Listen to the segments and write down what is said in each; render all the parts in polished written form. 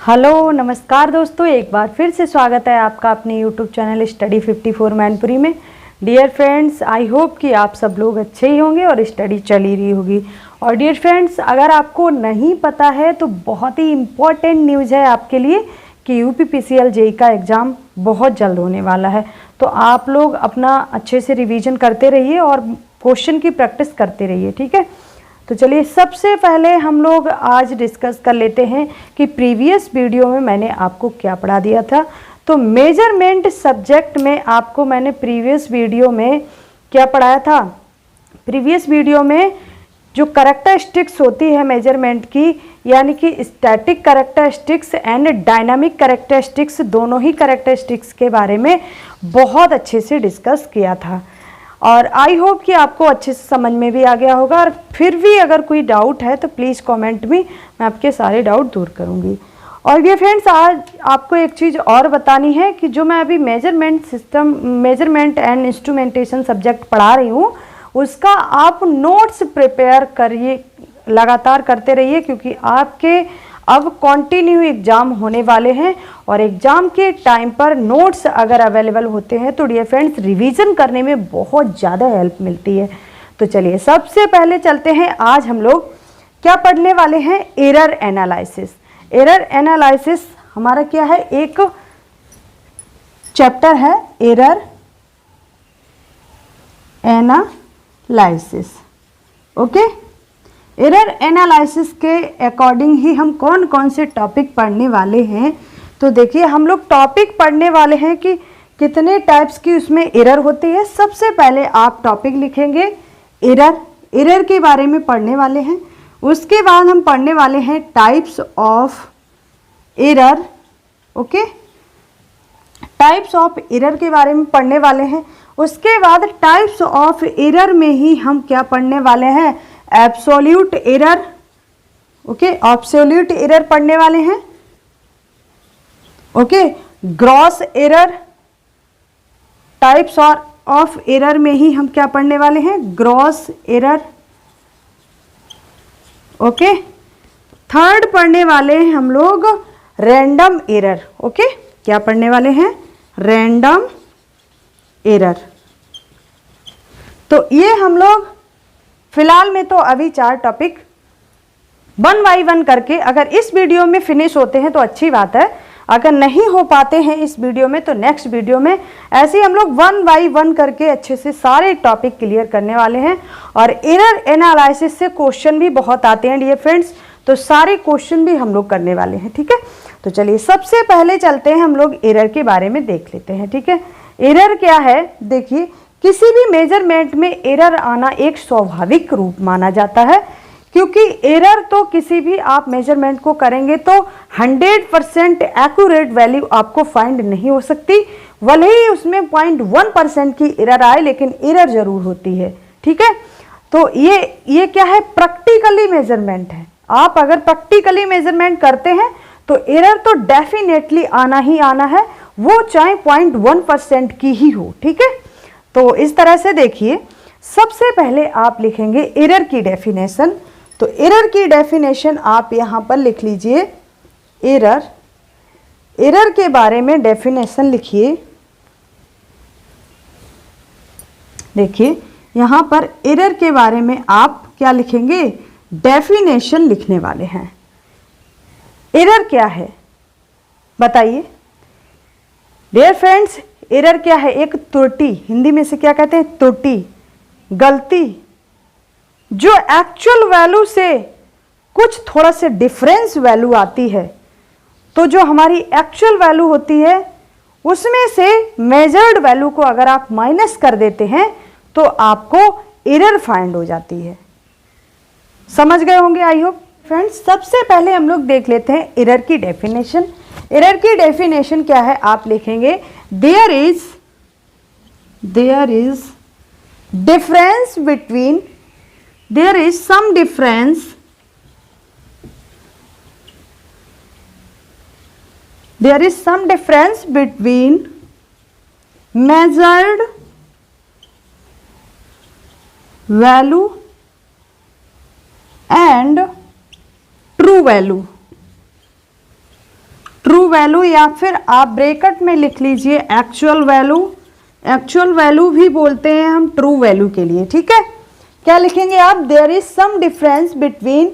Hello नमस्कार दोस्तों, एक बार फिर से स्वागत है आपका अपने यूट्यूब चैनल स्टडी 54 मैनपुरी में। डियर फ्रेंड्स, आई होप कि आप सब लोग अच्छे ही होंगे और स्टडी चल ही रही होगी। और डियर फ्रेंड्स, अगर आपको नहीं पता है तो बहुत ही इम्पोर्टेंट न्यूज़ है आपके लिए कि यूपीपीसीएल जेईई का एग्ज़ाम बहुत जल्द होने वाला है। तो आप लोग अपना अच्छे से रिवीजन करते रहिए और क्वेश्चन की प्रैक्टिस करते रहिए, ठीक है। तो चलिए सबसे पहले हम लोग आज डिस्कस कर लेते हैं कि प्रीवियस वीडियो में मैंने आपको क्या पढ़ा दिया था। तो मेजरमेंट सब्जेक्ट में आपको मैंने प्रीवियस वीडियो में क्या पढ़ाया था। प्रीवियस वीडियो में जो कैरेक्टरिस्टिक्स होती है मेजरमेंट की, यानी कि static characteristics and dynamic characteristics, दोनों ही कैरेक्टरिस्टिक्स के बारे में बहुत अच्छे से डिस्कस किया था। और आई होप कि आपको अच्छे से समझ में भी आ गया होगा। और फिर भी अगर कोई डाउट है तो प्लीज़ कमेंट में, मैं आपके सारे डाउट दूर करूंगी। और ये फ्रेंड्स, आज आपको एक चीज़ और बतानी है कि जो मैं अभी मेजरमेंट एंड इंस्ट्रूमेंटेशन सब्जेक्ट पढ़ा रही हूँ, उसका आप नोट्स प्रिपेयर करिए, लगातार करते रहिए, क्योंकि आपके अब कंटिन्यू एग्ज़ाम होने वाले हैं। और एग्ज़ाम के टाइम पर नोट्स अगर अवेलेबल होते हैं तो डियर फ्रेंड्स रिवीजन करने में बहुत ज़्यादा हेल्प मिलती है। तो चलिए सबसे पहले चलते हैं, आज हम लोग क्या पढ़ने वाले हैं, एरर एनालिसिस। एरर एनालिसिस हमारा क्या है, एक चैप्टर है error analysis. Okay, error analysis के अकॉर्डिंग ही हम कौन कौन से टॉपिक पढ़ने वाले हैं। तो देखिए, हम लोग टॉपिक पढ़ने वाले हैं कि कितने टाइप्स की उसमें एरर होती है। सबसे पहले आप टॉपिक लिखेंगे एरर के बारे में पढ़ने वाले हैं। उसके बाद हम पढ़ने वाले हैं types of error. Okay, types of error के बारे में पढ़ने वाले हैं। उसके बाद टाइप्स ऑफ एरर में ही हम क्या पढ़ने वाले हैं, absolute error. Okay, absolute error पढ़ने वाले हैं। Okay, gross error. Types of error में ही हम क्या पढ़ने वाले हैं, ग्रॉस एरर। ओके, थर्ड पढ़ने वाले हैं हम लोग रैंडम एरर। ओके, क्या पढ़ने वाले हैं, रैंडम एरर। तो ये हम लोग फिलहाल में तो अभी 4 टॉपिक 1 बाई 1 करके, अगर इस वीडियो में फिनिश होते हैं तो अच्छी बात है। अगर नहीं हो पाते हैं इस वीडियो में तो नेक्स्ट वीडियो में ऐसे ही हम लोग 1 बाई 1 करके अच्छे से सारे टॉपिक क्लियर करने वाले हैं। और एरर एनालिसिस से क्वेश्चन भी बहुत आते हैं डियर फ्रेंड्स, तो सारे क्वेश्चन भी हम लोग करने वाले हैं, ठीक है। तो चलिए सबसे पहले चलते हैं, हम लोग एरर के बारे में देख लेते हैं, ठीक है। एरर क्या है, देखिए, किसी भी मेजरमेंट में एरर आना एक स्वाभाविक रूप माना जाता है, क्योंकि एरर तो किसी भी आप मेजरमेंट को करेंगे तो 100% एक्यूरेट वैल्यू आपको फाइंड नहीं हो सकती। भले ही उसमें 0.1% की एरर आए, लेकिन एरर जरूर होती है, ठीक है। तो ये क्या है, प्रैक्टिकली मेजरमेंट है। आप अगर प्रैक्टिकली मेजरमेंट करते हैं तो एरर तो डेफिनेटली आना ही आना है, वो चाहे 0.1% की ही हो, ठीक है। तो इस तरह से देखिए, सबसे पहले आप लिखेंगे एरर की डेफिनेशन। तो एरर की डेफिनेशन आप यहां पर लिख लीजिए, एरर के बारे में डेफिनेशन लिखिए। देखिए यहां पर एरर के बारे में आप क्या लिखेंगे, डेफिनेशन लिखने वाले हैं। एरर क्या है बताइए डियर फ्रेंड्स, एरर क्या है, एक त्रुटि, हिंदी में से क्या कहते हैं, त्रुटि, गलती, जो एक्चुअल वैल्यू से कुछ थोड़ा से डिफरेंस वैल्यू आती है। तो जो हमारी एक्चुअल वैल्यू होती है उसमें से मेजर्ड वैल्यू को अगर आप माइनस कर देते हैं तो आपको एरर फाइंड हो जाती है। समझ गए होंगे आई होप फ्रेंड्स। सबसे पहले हम लोग देख लेते हैं एरर की डेफिनेशन। एरर की डेफिनेशन क्या है, आप लिखेंगे there is difference between, there is some difference between measured value and true value। True value, या फिर आप ब्रैकेट में लिख लीजिए एक्चुअल वैल्यू। एक्चुअल वैल्यू भी बोलते हैं हम ट्रू वैल्यू के लिए, ठीक है। क्या लिखेंगे आप? There is some difference between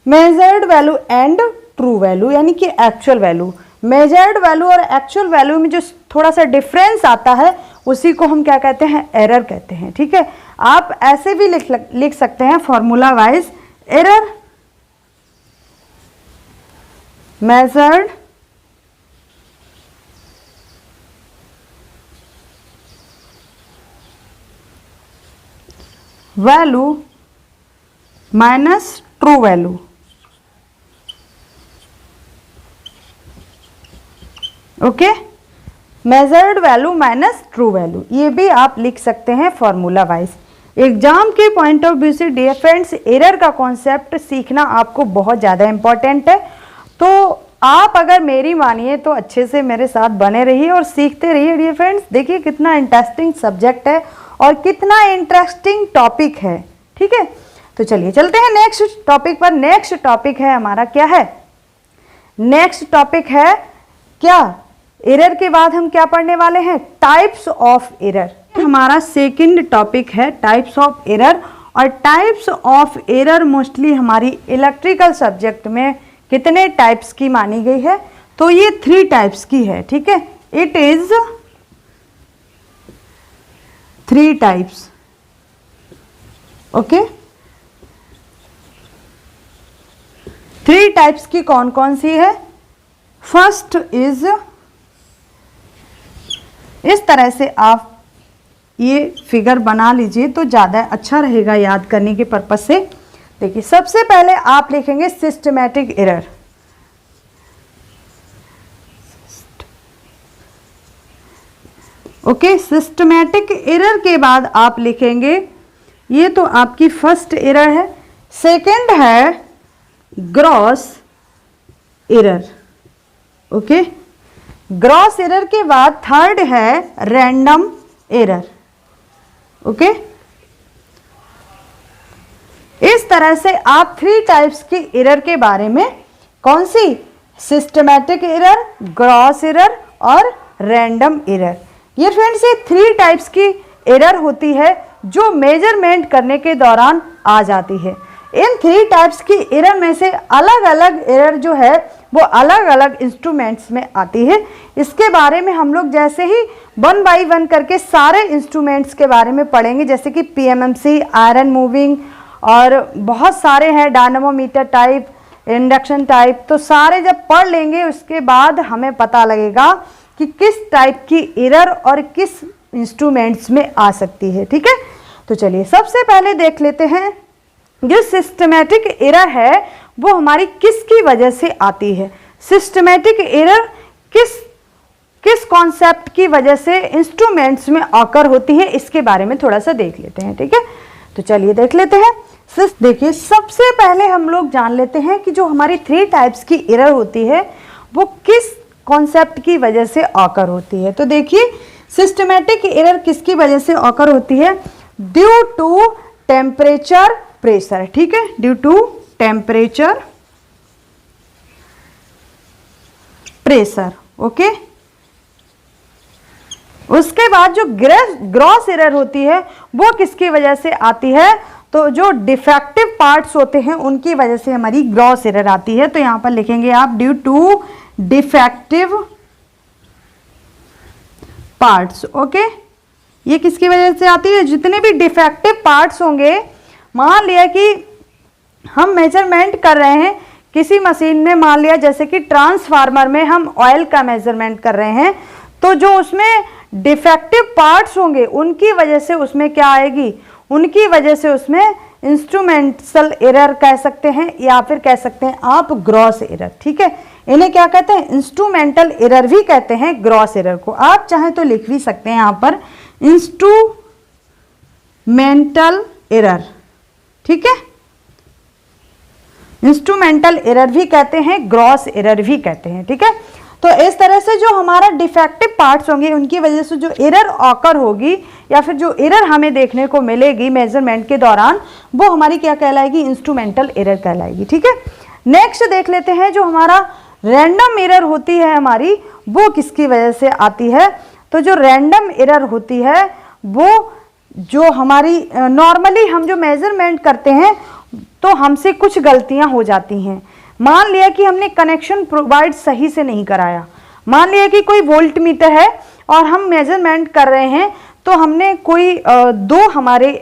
measured value and true value, यानी कि एक्चुअल वैल्यू। मेजर्ड वैल्यू और एक्चुअल वैल्यू में जो थोड़ा सा डिफरेंस आता है उसी को हम क्या कहते हैं? एरर कहते हैं, ठीक है। आप ऐसे भी लिख सकते हैं formula wise, error measured value minus true value. Okay, measured value minus true value, ये भी आप लिख सकते हैं फॉर्मूला वाइज। एग्जाम के पॉइंट ऑफ व्यू से डियर फ्रेंड्स, एरर का कॉन्सेप्ट सीखना आपको बहुत ज़्यादा इंपॉर्टेंट है। तो आप अगर मेरी मानिए तो अच्छे से मेरे साथ बने रहिए और सीखते रहिए डियर फ्रेंड्स। देखिए कितना इंटरेस्टिंग सब्जेक्ट है और कितना इंटरेस्टिंग टॉपिक है, ठीक है। तो चलिए चलते हैं नेक्स्ट टॉपिक पर। नेक्स्ट टॉपिक है हमारा क्या है? नेक्स्ट टॉपिक है क्या? एरर के बाद हम क्या पढ़ने वाले हैं? Types of error. हमारा सेकंड टॉपिक है टाइप्स ऑफ एरर। और टाइप्स ऑफ एरर मोस्टली हमारी इलेक्ट्रिकल सब्जेक्ट में कितने टाइप्स की मानी गई है? तो ये 3 टाइप्स की है, ठीक है। It is 3 types, okay. 3 types की कौन कौन सी है? फर्स्ट इज, इस तरह से आप ये फिगर बना लीजिए तो ज़्यादा अच्छा रहेगा याद करने के पर्पज से। देखिए सबसे पहले आप लिखेंगे systematic error. Okay, systematic error के बाद आप लिखेंगे, ये तो आपकी फर्स्ट एरर है। सेकंड है gross error, okay. Gross error के बाद थर्ड है रैंडम एरर, ओके। इस तरह से आप 3 टाइप्स की एरर के बारे में, कौन सी? सिस्टमैटिक एरर, ग्रॉस एरर और रैंडम एरर। ये फ्रेंड्स ये 3 टाइप्स की एरर होती है जो मेजरमेंट करने के दौरान आ जाती है। इन 3 टाइप्स की एरर में से अलग अलग एरर जो है वो अलग अलग इंस्ट्रूमेंट्स में आती है। इसके बारे में हम लोग जैसे ही 1 बाय 1 करके सारे इंस्ट्रूमेंट्स के बारे में पढ़ेंगे, जैसे कि पीएमएमसी, आयरन मूविंग और बहुत सारे हैं, डायनामोमीटर टाइप, इंडक्शन टाइप। तो सारे जब पढ़ लेंगे उसके बाद हमें पता लगेगा कि किस टाइप की एरर और किस इंस्ट्रूमेंट्स में आ सकती है, ठीक है। तो चलिए सबसे पहले देख लेते हैं जो सिस्टमैटिक एरर है वो हमारी किसकी वजह से आती है। सिस्टमैटिक एरर किस कॉन्सेप्ट की वजह से इंस्ट्रूमेंट्स में ऑकर होती है, इसके बारे में थोड़ा सा देख लेते हैं, ठीक है। तो चलिए देख लेते हैं। देखिए सबसे पहले हम लोग जान लेते हैं कि जो हमारी 3 टाइप्स की एरर होती है वो किस कॉन्सेप्ट की वजह से ऑकर होती है। तो देखिए सिस्टमैटिक एरर किसकी वजह से ऑकर होती है? ड्यू टू टेम्परेचर प्रेशर, ठीक है। Due to temperature pressure, okay. उसके बाद जो ग्रॉस एरर होती है वो किसकी वजह से आती है? तो जो डिफेक्टिव पार्ट्स होते हैं उनकी वजह से हमारी ग्रॉस एरर आती है। तो यहां पर लिखेंगे आप due to defective parts, okay. ये किसकी वजह से आती है? जितने भी डिफेक्टिव पार्ट्स होंगे, मान लिया कि हम मेजरमेंट कर रहे हैं किसी मशीन में, मान लिया जैसे कि ट्रांसफार्मर में हम ऑयल का मेजरमेंट कर रहे हैं, तो जो उसमें डिफेक्टिव पार्ट्स होंगे उनकी वजह से उसमें क्या आएगी? उनकी वजह से उसमें इंस्ट्रूमेंटल एरर कह सकते हैं या फिर कह सकते हैं आप ग्रॉस एरर, ठीक है। इन्हें क्या कहते हैं? इंस्ट्रूमेंटल एरर भी कहते हैं ग्रॉस एरर को। आप चाहें तो लिख भी सकते हैं यहाँ पर इंस्ट्रूमेंटल एरर, ठीक है। इंस्ट्रूमेंटल एरर भी कहते हैं, ग्रॉस एरर भी कहते हैं, ठीक है। तो इस तरह से जो हमारा डिफेक्टिव पार्ट्स होंगे उनकी वजह से जो एरर ऑकर होगी या फिर जो एरर हमें देखने को मिलेगी मेजरमेंट के दौरान, वो हमारी क्या कहलाएगी? इंस्ट्रूमेंटल एरर कहलाएगी, ठीक है। नेक्स्ट देख लेते हैं जो हमारा रैंडम एरर होती है हमारी, वो किसकी वजह से आती है? तो जो रैंडम एरर होती है वो जो हमारी नॉर्मली हम जो मेजरमेंट करते हैं तो हमसे कुछ गलतियां हो जाती हैं। मान लिया कि हमने कनेक्शन प्रोवाइड सही से नहीं कराया, मान लिया कि कोई वोल्ट मीटर है और हम मेजरमेंट कर रहे हैं, तो हमने कोई दो हमारे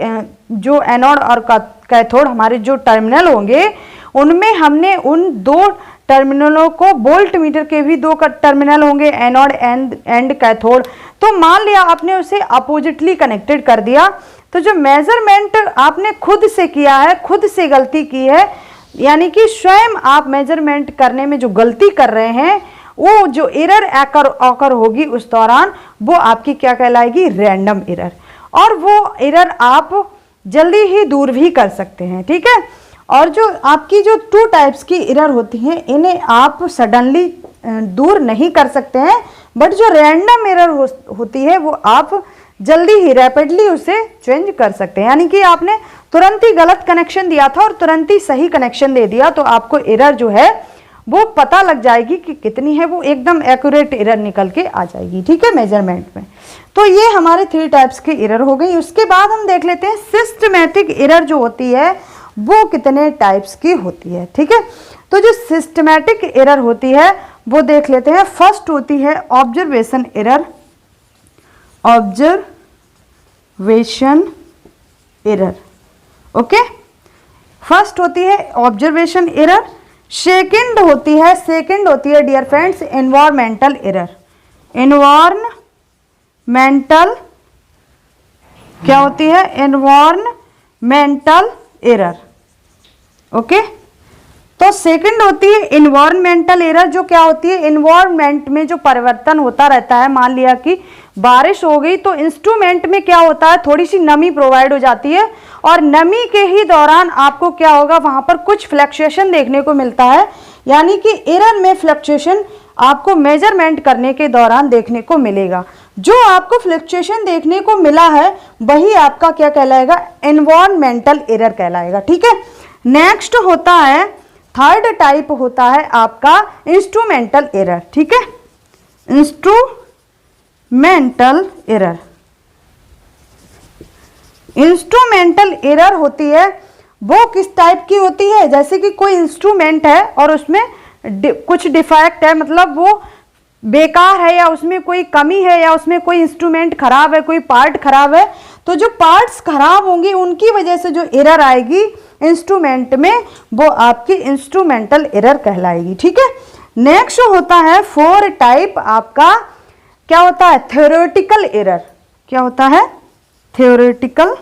जो एनोड और कैथोड हमारे जो टर्मिनल होंगे उनमें हमने उन दो टर्मिनलों को, वोल्ट मीटर के भी दो टर्मिनल होंगे, एनोड एंड कैथोड, तो मान लिया आपने उसे अपोजिटली कनेक्टेड कर दिया, तो जो मेजरमेंट आपने खुद से किया है, खुद से गलती की है, यानी कि स्वयं आप मेजरमेंट करने में जो गलती कर रहे हैं, वो जो एरर ऑकर होगी उस दौरान, वो आपकी क्या कहलाएगी? Random error. और वो एरर आप जल्दी ही दूर भी कर सकते हैं, ठीक है। और जो आपकी जो 2 टाइप्स की एरर होती हैं, इन्हें आप सडनली दूर नहीं कर सकते हैं, बट जो रैंडम एरर होती है वो आप जल्दी ही रैपिडली उसे चेंज कर सकते हैं। यानी कि आपने तुरंत ही गलत कनेक्शन दिया था और तुरंत ही सही कनेक्शन दे दिया, तो आपको एरर जो है वो पता लग जाएगी कि कितनी है, वो एकदम एक्यूरेट एरर निकल के आ जाएगी, ठीक है, मेजरमेंट में। तो ये हमारे 3 टाइप्स की एरर हो गई। उसके बाद हम देख लेते हैं सिस्टमैटिक एरर जो होती है वो कितने टाइप्स की होती है, ठीक है। तो जो सिस्टमैटिक एरर होती है वो देख लेते हैं। फर्स्ट होती है observation error, observation error, okay, first होती है ऑब्जर्वेशन एरर। सेकंड होती है dear friends environmental error. Environmental क्या होती है? Environmental error, okay. तो सेकंड होती है एनवायरमेंटल एरर, जो क्या होती है? एनवायरमेंट में जो परिवर्तन होता रहता है, मान लिया कि बारिश हो गई तो इंस्ट्रूमेंट में क्या होता है? थोड़ी सी नमी प्रोवाइड हो जाती है, और नमी के ही दौरान आपको क्या होगा? वहां पर कुछ फ्लक्चुएशन देखने को मिलता है, यानी कि एरर में फ्लक्चुएशन आपको मेजरमेंट करने के दौरान देखने को मिलेगा। जो आपको फ्लक्चुएशन देखने को मिला है वही आपका क्या कहलाएगा? एनवायरमेंटल एरर कहलाएगा, ठीक है। नेक्स्ट होता है, थर्ड टाइप होता है आपका इंस्ट्रूमेंटल एरर, ठीक है, इंस्ट्रूमेंटल एरर। इंस्ट्रूमेंटल एरर होती है वो किस टाइप की होती है? जैसे कि कोई इंस्ट्रूमेंट है और उसमें कुछ डिफेक्ट है, मतलब वो बेकार है या उसमें कोई कमी है या उसमें कोई इंस्ट्रूमेंट खराब है, कोई पार्ट खराब है, तो जो पार्ट्स खराब होंगे उनकी वजह से जो एरर आएगी इंस्ट्रूमेंट में, वो आपकी इंस्ट्रूमेंटल एरर कहलाएगी, ठीक है। नेक्स्ट होता है 4 टाइप आपका क्या होता है? Theoretical error. क्या होता है? Theoretical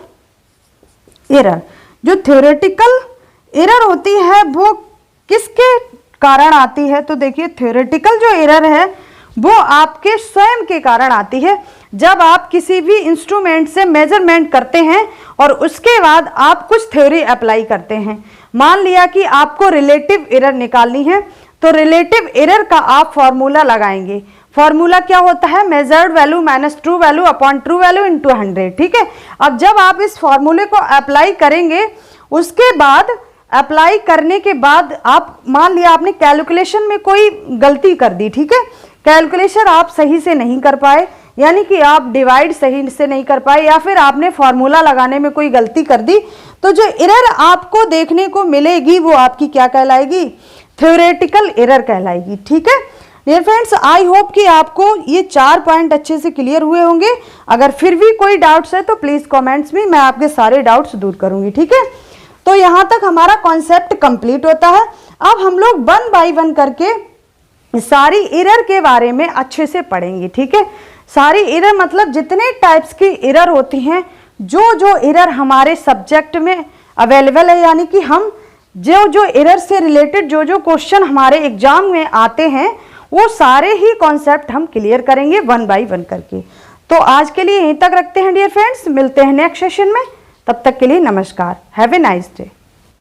error. जो थ्योरेटिकल एरर होती है वो किसके कारण आती है? तो देखिए, थ्योरेटिकल जो एरर है वो आपके स्वयं के कारण आती है। जब आप किसी भी इंस्ट्रूमेंट से मेजरमेंट करते हैं और उसके बाद आप कुछ थ्योरी अप्लाई करते हैं, मान लिया कि आपको रिलेटिव एरर निकालनी है, तो रिलेटिव एरर का आप फॉर्मूला लगाएंगे। फॉर्मूला क्या होता है? Measured value minus true value upon true value into 100, ठीक है। अब जब आप इस फॉर्मूले को अप्लाई करेंगे, उसके बाद अप्लाई करने के बाद आप मान लिया आपने कैलकुलेशन में कोई गलती कर दी, ठीक है, कैलकुलेशन आप सही से नहीं कर पाए, यानी कि आप डिवाइड सही से नहीं कर पाए, या फिर आपने फॉर्मूला लगाने में कोई गलती कर दी, तो जो एरर आपको देखने को मिलेगी वो आपकी क्या कहलाएगी? थ्योरेटिकल एरर कहलाएगी, ठीक है। डियर फ्रेंड्स, आई होप कि आपको ये 4 पॉइंट अच्छे से क्लियर हुए होंगे। अगर फिर भी कोई डाउट्स है तो प्लीज कमेंट्स में, मैं आपके सारे डाउट्स दूर करूंगी, ठीक है। तो यहां तक हमारा कॉन्सेप्ट कंप्लीट होता है। अब हम लोग 1 बाय 1 करके सारी एरर के बारे में अच्छे से पढ़ेंगे, ठीक है। सारी एरर मतलब जितने टाइप्स की एरर होती हैं, जो एरर हमारे सब्जेक्ट में अवेलेबल है, यानी कि हम जो एरर से रिलेटेड जो क्वेश्चन हमारे एग्जाम में आते हैं, वो सारे ही कॉन्सेप्ट हम क्लियर करेंगे 1 बाय 1 करके। तो आज के लिए यहीं तक रखते हैं डियर फ्रेंड्स, मिलते हैं नेक्स्ट सेशन में, तब तक के लिए नमस्कार, हैव ए नाइस डे।